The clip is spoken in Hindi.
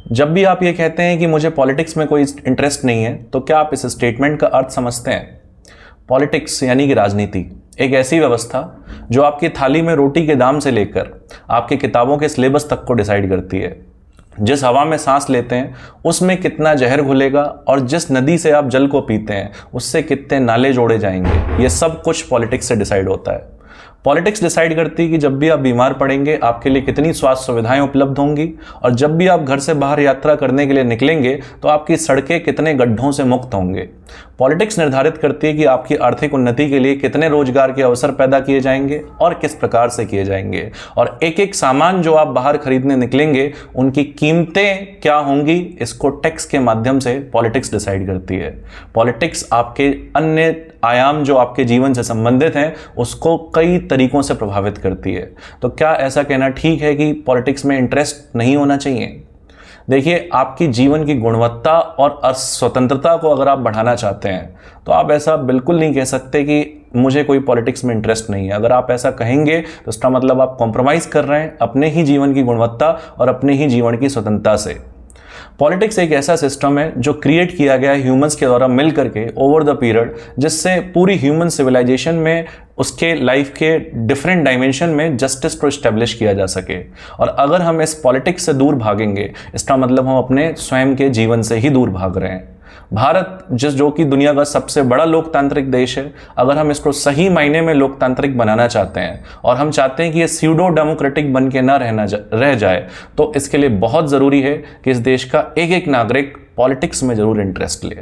जब भी आप ये कहते हैं कि मुझे पॉलिटिक्स में कोई इंटरेस्ट नहीं है, तो क्या आप इस स्टेटमेंट का अर्थ समझते हैं? पॉलिटिक्स यानी कि राजनीति एक ऐसी व्यवस्था जो आपकी थाली में रोटी के दाम से लेकर आपकी किताबों के सिलेबस तक को डिसाइड करती है। जिस हवा में सांस लेते हैं उसमें कितना जहर घुलेगा और जिस नदी से आप जल को पीते हैं उससे कितने नाले जोड़े जाएंगे, ये सब कुछ पॉलिटिक्स से डिसाइड होता है। पॉलिटिक्स डिसाइड करती है कि जब भी आप बीमार पड़ेंगे आपके लिए कितनी स्वास्थ्य सुविधाएं उपलब्ध होंगी, और जब भी आप घर से बाहर यात्रा करने के लिए निकलेंगे तो आपकी सड़कें कितने गड्ढों से मुक्त होंगे। पॉलिटिक्स निर्धारित करती है कि आपकी आर्थिक उन्नति के लिए कितने रोजगार के अवसर पैदा किए जाएंगे और किस प्रकार से किए जाएंगे, और एक एक सामान जो आप बाहर खरीदने निकलेंगे उनकी कीमतें क्या होंगी, इसको टैक्स के माध्यम से पॉलिटिक्स डिसाइड करती है। पॉलिटिक्स आपके अन्य आयाम जो आपके जीवन से संबंधित हैं उसको कई तरीकों से प्रभावित करती है। तो क्या ऐसा कहना ठीक है कि पॉलिटिक्स में इंटरेस्ट नहीं होना चाहिए? देखिए, आपकी जीवन की गुणवत्ता और स्वतंत्रता को अगर आप बढ़ाना चाहते हैं तो आप ऐसा बिल्कुल नहीं कह सकते कि मुझे कोई पॉलिटिक्स में इंटरेस्ट नहीं है। अगर आप ऐसा कहेंगे तो इसका मतलब आप कॉम्प्रोमाइज़ कर रहे हैं अपने ही जीवन की गुणवत्ता और अपने ही जीवन की स्वतंत्रता से। पॉलिटिक्स एक ऐसा सिस्टम है जो क्रिएट किया गया है ह्यूमंस के द्वारा मिल करके ओवर द पीरियड, जिससे पूरी ह्यूमन सिविलाइजेशन में उसके लाइफ के डिफरेंट डायमेंशन में जस्टिस को इस्टेब्लिश किया जा सके। और अगर हम इस पॉलिटिक्स से दूर भागेंगे इसका मतलब हम अपने स्वयं के जीवन से ही दूर भाग रहे हैं। भारत जो कि दुनिया का सबसे बड़ा लोकतांत्रिक देश है, अगर हम इसको सही मायने में लोकतांत्रिक बनाना चाहते हैं और हम चाहते हैं कि ये स्यूडो डेमोक्रेटिक बन के ना रह जाए, तो इसके लिए बहुत ज़रूरी है कि इस देश का एक एक नागरिक पॉलिटिक्स में ज़रूर इंटरेस्ट ले।